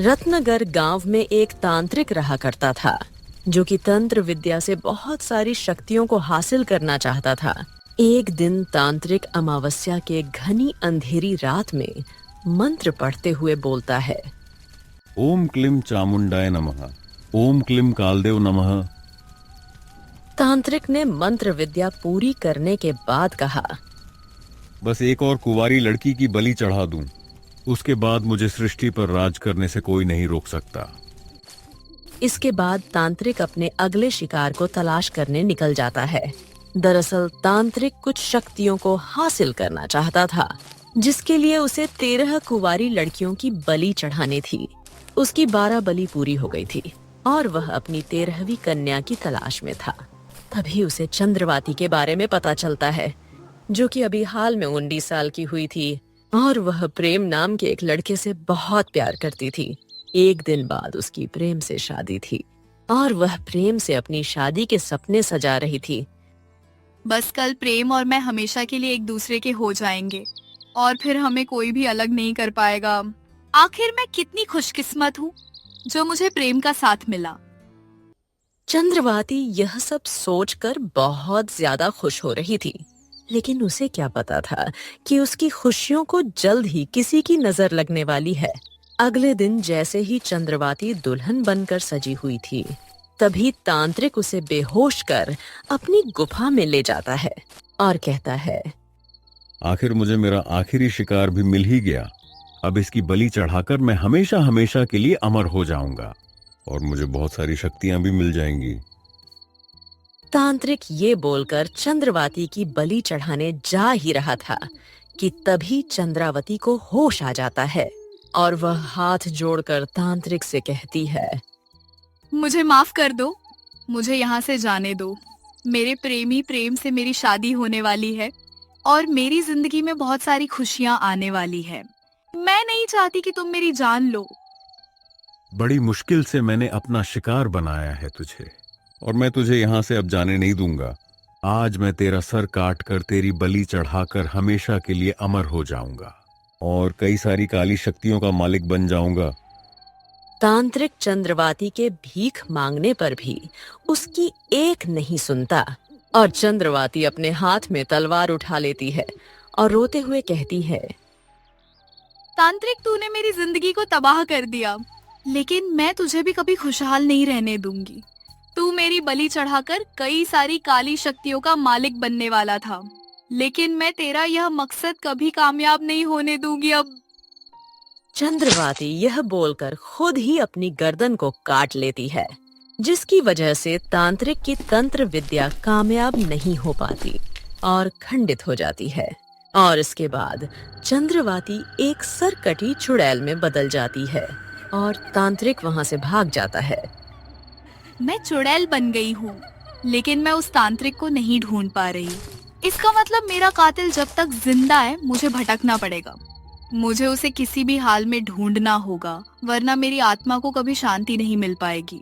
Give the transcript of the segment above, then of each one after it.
रत्नगर गांव में एक तांत्रिक रहा करता था जो कि तंत्र विद्या से बहुत सारी शक्तियों को हासिल करना चाहता था। एक दिन तांत्रिक अमावस्या के घनी अंधेरी रात में मंत्र पढ़ते हुए बोलता है, ओम क्लीम चामुंडाय नमः, ओम क्लीम कालदेव नमः। तांत्रिक ने मंत्र विद्या पूरी करने के बाद कहा, बस एक और कुंवारी लड़की की बलि चढ़ा दूं, उसके बाद मुझे सृष्टि पर राज करने से कोई नहीं रोक सकता। इसके बाद तांत्रिक अपने अगले शिकार को तलाश करने निकल जाता है। दरअसल तांत्रिक कुछ शक्तियों को हासिल करना चाहता था, जिसके लिए उसे 13 कुंवारी लड़कियों की बलि चढ़ानी थी। उसकी 12 बलि पूरी हो गई थी और वह अपनी 13वीं कन्या की तलाश में था। तभी उसे चंद्रवाती के बारे में पता चलता है, जो कि अभी हाल में 19 साल की हुई थी और वह प्रेम नाम के एक लड़के से बहुत प्यार करती थी। एक दिन बाद उसकी प्रेम से शादी थी और वह प्रेम से अपनी शादी के सपने सजा रही थी। बस कल प्रेम और मैं हमेशा के लिए एक दूसरे के हो जाएंगे और फिर हमें कोई भी अलग नहीं कर पाएगा। आखिर मैं कितनी खुशकिस्मत हूँ जो मुझे प्रेम का साथ मिला। चंद्रवाती यह सब सोचकर बहुत ज्यादा खुश हो रही थी, लेकिन उसे क्या पता था कि उसकी खुशियों को जल्द ही किसी की नजर लगने वाली है। अगले दिन जैसे ही चंद्रवाती दुल्हन बनकर सजी हुई थी, तभी तांत्रिक उसे बेहोश कर अपनी गुफा में ले जाता है और कहता है, आखिर मुझे मेरा आखिरी शिकार भी मिल ही गया। अब इसकी बलि चढ़ाकर मैं हमेशा हमेशा के लिए अमर हो जाऊंगा और मुझे बहुत सारी शक्तियां भी मिल जाएंगी। तांत्रिक ये बोलकर चंद्रवाती की बलि चढ़ाने जा ही रहा था कि तभी चंद्रावती को होश आ जाता है और वह हाथ जोड़कर तांत्रिक से कहती है, मुझे माफ कर दो, मुझे यहाँ से जाने दो। मेरे प्रेमी प्रेम से मेरी शादी होने वाली है और मेरी जिंदगी में बहुत सारी खुशियाँ आने वाली है। मैं नहीं चाहती कि तुम मेरी जान लो। बड़ी मुश्किल से मैंने अपना शिकार बनाया है तुझे, और मैं तुझे यहाँ से अब जाने नहीं दूंगा। आज मैं तेरा सर काट कर तेरी बलि चढ़ाकर हमेशा के लिए अमर हो जाऊंगा और कई सारी काली शक्तियों का मालिक बन जाऊंगा। तांत्रिक चंद्रवाती के भीख मांगने पर भी उसकी एक नहीं सुनता और चंद्रवाती अपने हाथ में तलवार उठा लेती है और रोते हुए कहती है, तांत्रिक, तूने मेरी जिंदगी को तबाह कर दिया, लेकिन मैं तुझे भी कभी खुशहाल नहीं रहने दूंगी। तू मेरी बलि चढ़ाकर कई सारी काली शक्तियों का मालिक बनने वाला था, लेकिन मैं तेरा यह मकसद कभी कामयाब नहीं होने दूंगी। अब चंद्रवाती यह बोलकर खुद ही अपनी गर्दन को काट लेती है, जिसकी वजह से तांत्रिक की तंत्र विद्या कामयाब नहीं हो पाती और खंडित हो जाती है। और इसके बाद चंद्रवाती एक सरकटी चुड़ैल में बदल जाती है और तांत्रिक वहां से भाग जाता है। मैं चुड़ैल बन गई हूँ, लेकिन मैं उस तांत्रिक को नहीं ढूंढ पा रही। इसका मतलब मेरा कातिल जब तक जिंदा है मुझे भटकना पड़ेगा। मुझे उसे किसी भी हाल में ढूंढना होगा, वरना मेरी आत्मा को कभी शांति नहीं मिल पाएगी।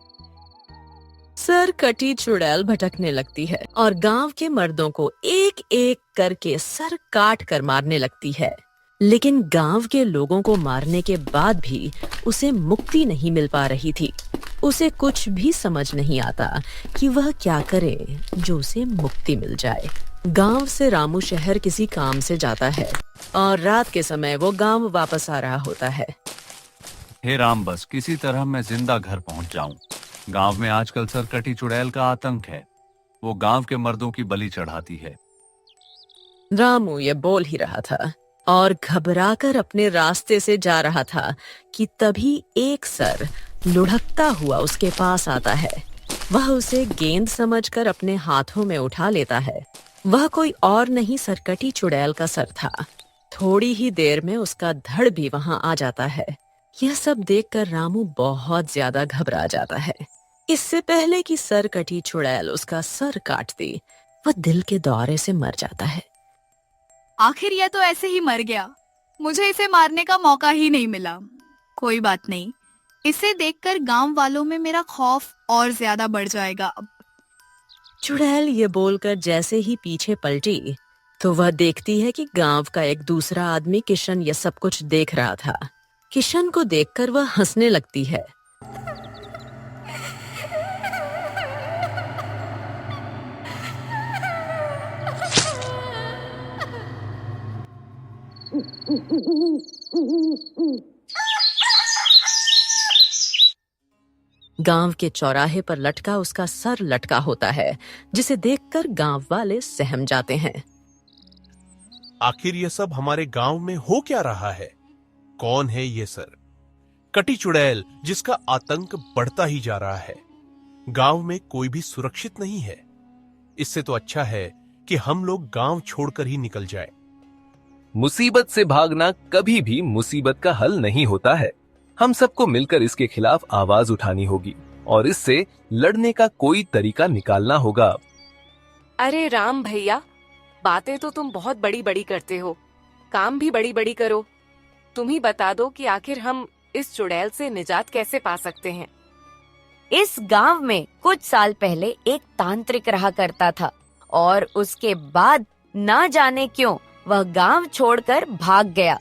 सर कटी चुड़ैल भटकने लगती है और गांव के मर्दों को एक एक करके सर काट कर मारने लगती है, लेकिन गांव के लोगों को मारने के बाद भी उसे मुक्ति नहीं मिल पा रही थी। उसे कुछ भी समझ नहीं आता कि वह क्या करे जो उसे मुक्ति मिल जाए। गांव से रामू शहर किसी काम से जाता है और रात के समय वो गांव वापस आ रहा होता है। हे राम, बस किसी तरह मैं जिंदा घर पहुंच जाऊं। गांव में आजकल सरकटी चुड़ैल का आतंक है। वो गांव के मर्दों की बलि चढ़ाती है। रामू ये बोल ही रहा था और घबराकर अपने रास्ते से जा रहा था कि तभी एक सर लुढ़कता हुआ उसके पास आता है। वह उसे गेंद समझकर अपने हाथों में उठा लेता है। वह कोई और नहीं, सरकटी चुड़ैल का सर था। थोड़ी ही देर में उसका धड़ भी वहां आ जाता है। यह सब देखकर रामू बहुत ज्यादा घबरा जाता है। इससे पहले कि सरकटी चुड़ैल उसका सर काटती, वह दिल के दौरे से मर जाता है। आखिर यह तो ऐसे ही मर गया। मुझे इसे मारने का मौका ही नहीं मिला। कोई बात नहीं, इसे देखकर गांव वालों में मेरा खौफ और ज्यादा बढ़ जाएगा। अब चुड़ैल ये बोलकर जैसे ही पीछे पलटी तो वह देखती है कि गांव का एक दूसरा आदमी किशन यह सब कुछ देख रहा था। किशन को देखकर वह हंसने लगती है। गांव के चौराहे पर लटका उसका सर लटका होता है, जिसे देखकर गांव वाले सहम जाते हैं। आखिर ये सब हमारे गांव में हो क्या रहा है? कौन है ये सर? कटी चुड़ैल, जिसका आतंक बढ़ता ही जा रहा है। गांव में कोई भी सुरक्षित नहीं है। इससे तो अच्छा है कि हम लोग गांव छोड़कर ही निकल जाएं। मुसीबत से भागना कभी भी मुसीबत का हल नहीं होता है। हम सबको मिलकर इसके खिलाफ आवाज उठानी होगी और इससे लड़ने का कोई तरीका निकालना होगा। अरे राम भैया, बातें तो तुम बहुत बड़ी बड़ी करते हो, काम भी बड़ी बड़ी करो। तुम ही बता दो कि आखिर हम इस चुड़ैल से निजात कैसे पा सकते हैं। इस गांव में कुछ साल पहले एक तांत्रिक रहा करता था और उसके बाद ना जाने क्यों वह गांव छोड़कर भाग गया।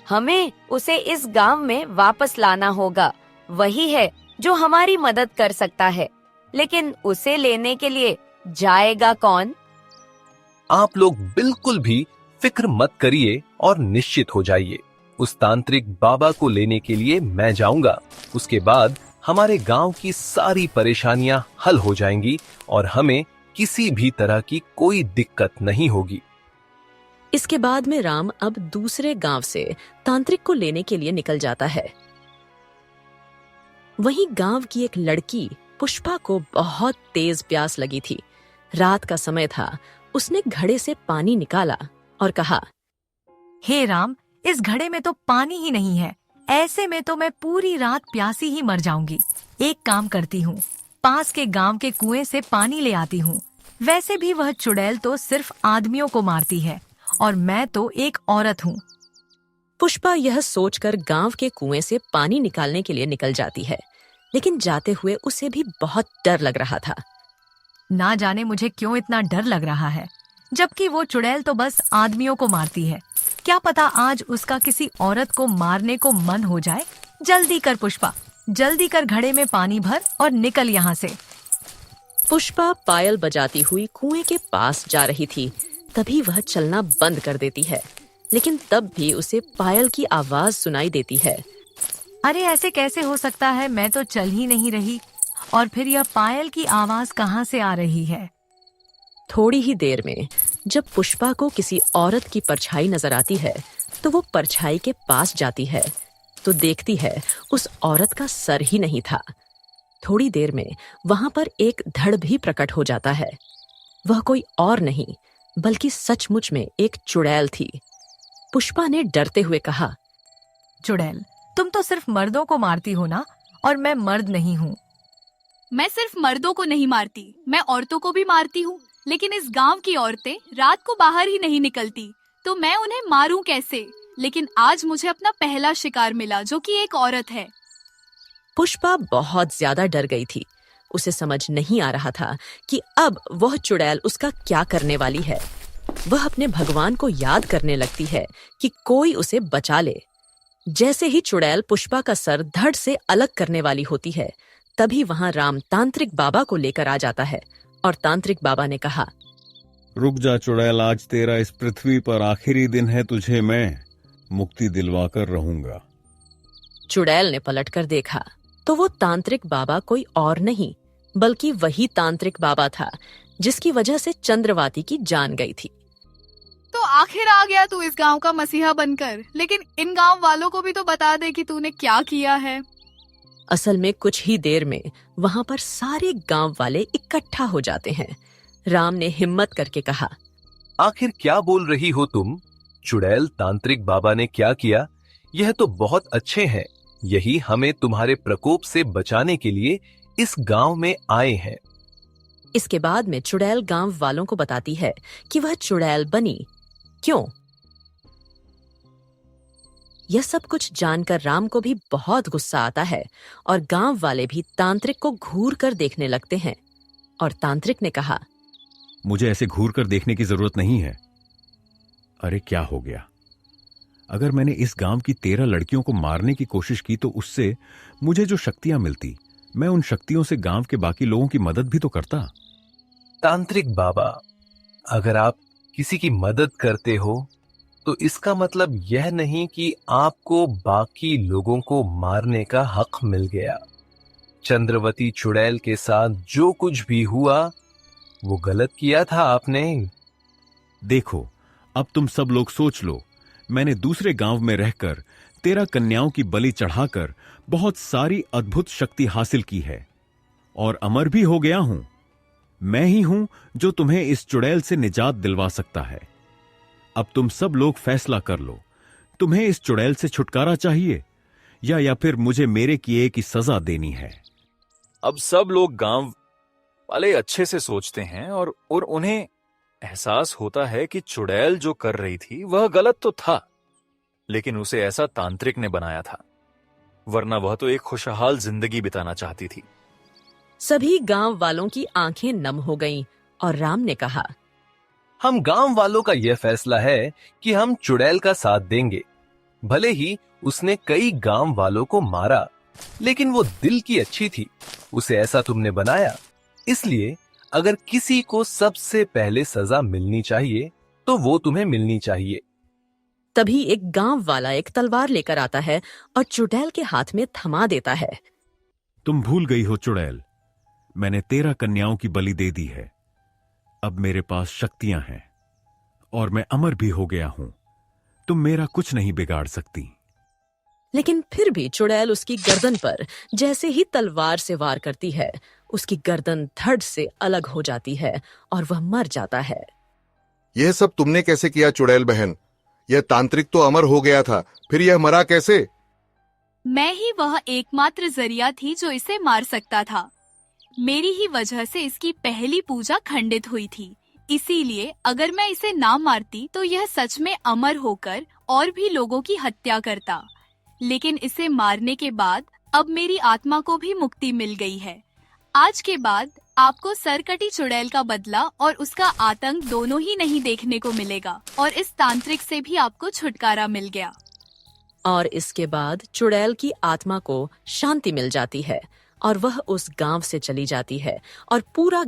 हमें उसे इस गांव में वापस लाना होगा। वही है जो हमारी मदद कर सकता है, लेकिन उसे लेने के लिए जाएगा कौन? आप लोग बिल्कुल भी फिक्र मत करिए और निश्चित हो जाइए। उस तांत्रिक बाबा को लेने के लिए मैं जाऊंगा। उसके बाद हमारे गांव की सारी परेशानियां हल हो जाएंगी और हमें किसी भी तरह की कोई दिक्कत नहीं होगी। इसके बाद में राम अब दूसरे गांव से तांत्रिक को लेने के लिए निकल जाता है। वहीं गांव की एक लड़की पुष्पा को बहुत तेज प्यास लगी थी। रात का समय था। उसने घड़े से पानी निकाला और कहा, हे राम, इस घड़े में तो पानी ही नहीं है। ऐसे में तो मैं पूरी रात प्यासी ही मर जाऊंगी। एक काम करती हूँ, पास के गांव के कुएं से पानी ले आती हूँ। वैसे भी वह चुड़ैल तो सिर्फ आदमियों को मारती है और मैं तो एक औरत हूँ। पुष्पा यह सोचकर गांव के कुएं से पानी निकालने के लिए निकल जाती है, लेकिन जाते हुए उसे भी बहुत डर लग रहा था। ना जाने मुझे क्यों इतना डर लग रहा है, जबकि वो चुड़ैल तो बस आदमियों को मारती है। क्या पता आज उसका किसी औरत को मारने को मन हो जाए। जल्दी कर पुष्पा, जल्दी कर, घड़े में पानी भर और निकल यहाँ से। पुष्पा पायल बजाती हुई कुएं के पास जा रही थी। तभी वह चलना बंद कर देती है, लेकिन तब भी उसे पायल की आवाज सुनाई देती है। अरे ऐसे कैसे हो सकता है, मैं तो चल ही नहीं रही और फिर यह पायल की आवाज कहाँ से आ रही है। थोड़ी ही देर में जब पुष्पा को किसी औरत की परछाई नजर आती है तो वो परछाई के पास जाती है तो देखती है उस औरत का सर ही नहीं था। थोड़ी देर में वहां पर एक धड़ भी प्रकट हो जाता है। वह कोई और नहीं बल्कि सचमुच में एक चुड़ैल थी। पुष्पा ने डरते हुए कहा, चुड़ैल, तुम तो सिर्फ मर्दों को मारती हो ना, और मैं मर्द नहीं हूँ। मैं सिर्फ मर्दों को नहीं मारती, मैं औरतों को भी मारती हूँ। लेकिन इस गांव की औरतें रात को बाहर ही नहीं निकलती, तो मैं उन्हें मारूं कैसे? लेकिन आज मुझे अपना पहला शिकार मिला, जो कि एक औरत है। पुष्पा बहुत ज्यादा डर गई थी। उसे समझ नहीं आ रहा था कि अब वह चुड़ैल उसका क्या करने वाली है। वह अपने भगवान को याद करने लगती है कि कोई उसे बचा ले। जैसे ही चुड़ैल पुष्पा का सर धड़ से अलग करने वाली होती है, तभी वहां राम तांत्रिक बाबा को लेकर आ जाता है और तांत्रिक बाबा ने कहा, रुक जा चुड़ैल, आज तेरा इस पृथ्वी पर आखिरी दिन है। तुझे मैं मुक्ति दिलवा कर रहूंगा। चुड़ैल ने पलटकर देखा तो वो तांत्रिक बाबा कोई और नहीं बल्कि वही तांत्रिक बाबा था जिसकी वजह से चंद्रवाती की जान गई थी। तो आखिर आ गया तू इस गांव का मसीहा बनकर, लेकिन इन गांव वालों को भी तो बता दे कि तूने क्या किया है। असल में कुछ ही देर में वहां पर सारे गांव वाले इकट्ठा हो जाते हैं। राम ने हिम्मत करके कहा, आखिर क्या बोल रही हो तुम? चुड़ैल, तांत्रिक बाबा ने क्या किया? यह तो बहुत अच्छे हैं। यही हमें तुम्हारे प्रकोप से बचाने के लिए इस गांव में आए हैं। इसके बाद में चुड़ैल गांव वालों को बताती है कि वह चुड़ैल बनी क्यों। यह सब कुछ जानकर राम को भी बहुत गुस्सा आता है और गांव वाले भी तांत्रिक को घूर कर देखने लगते हैं। और तांत्रिक ने कहा, मुझे ऐसे घूर कर देखने की जरूरत नहीं है। अरे क्या हो गया? अगर मैंने इस गांव की 13 लड़कियों को मारने की कोशिश की तो उससे मुझे जो शक्तियां मिलती, मैं उन शक्तियों से गांव के बाकी लोगों की मदद भी तो करता। तांत्रिक बाबा, अगर आप किसी की मदद करते हो तो इसका मतलब यह नहीं कि आपको बाकी लोगों को मारने का हक मिल गया। चंद्रवती चुड़ैल के साथ जो कुछ भी हुआ वो गलत किया था आपने। देखो, अब तुम सब लोग सोच लो, मैंने दूसरे गांव में रहकर 13 कन्याओं की बलि चढ़ाकर बहुत सारी अद्भुत शक्ति हासिल की है और अमर भी हो गया हूं। मैं ही हूं जो तुम्हें इस चुड़ैल से निजात दिलवा सकता है। अब तुम सब लोग फैसला कर लो, तुम्हें इस चुड़ैल से छुटकारा चाहिए या फिर मुझे मेरे किए की सजा देनी है। अब सब लोग गांव वाले अच्छे से सोचते हैं और उन्हें एहसास होता है कि चुड़ैल जो कर रही थी वह गलत तो था, लेकिन उसे ऐसा तांत्रिक ने बनाया था, वरना वह तो एक खुशहाल जिंदगी बिताना चाहती थी। सभी गांव वालों की आंखें नम हो गईं और राम ने कहा, हम गांव वालों का यह फैसला है कि हम चुड़ैल का साथ देंगे। भले ही उसने कई गांव वालों को मारा, लेकिन वो दिल की अच्छी थी, उसे ऐसा तुमने बनाया। इसलिए अगर किसी को सबसे पहले सजा मिलनी चाहिए तो वो तुम्हें मिलनी चाहिए। तभी एक गांव वाला एक तलवार लेकर आता है और चुड़ैल के हाथ में थमा देता है। तुम भूल गई हो चुड़ैल, मैंने 13 कन्याओं की बलि दे दी है। अब मेरे पास शक्तियां हैं और मैं अमर भी हो गया हूं। तुम मेरा कुछ नहीं बिगाड़ सकती। लेकिन फिर भी चुड़ैल उसकी गर्दन पर जैसे ही तलवार से वार करती है, उसकी गर्दन धड़ से अलग हो जाती है और वह मर जाता है। यह सब तुमने कैसे किया चुड़ैल बहन? यह तांत्रिक तो अमर हो गया था, फिर यह मरा कैसे? मैं ही वह एकमात्र जरिया थी जो इसे मार सकता था। मेरी ही वजह से इसकी पहली पूजा खंडित हुई थी। इसीलिए अगर मैं इसे ना मारती तो यह सच में अमर होकर और भी लोगों की हत्या करता। लेकिन इसे मारने के बाद अब मेरी आत्मा को भी मुक्ति मिल गई है। आज के बाद आपको सरकटी चुड़ैल का बदला और उसका आतंक दोनों ही नहीं देखने को मिलेगा और इस तांत्रिक से भी आपको छुटकारा मिल गया। और इसके बाद चुड़ैल की आत्मा को शांति मिल जाती है और वह उस गांव से चली जाती है और पूरा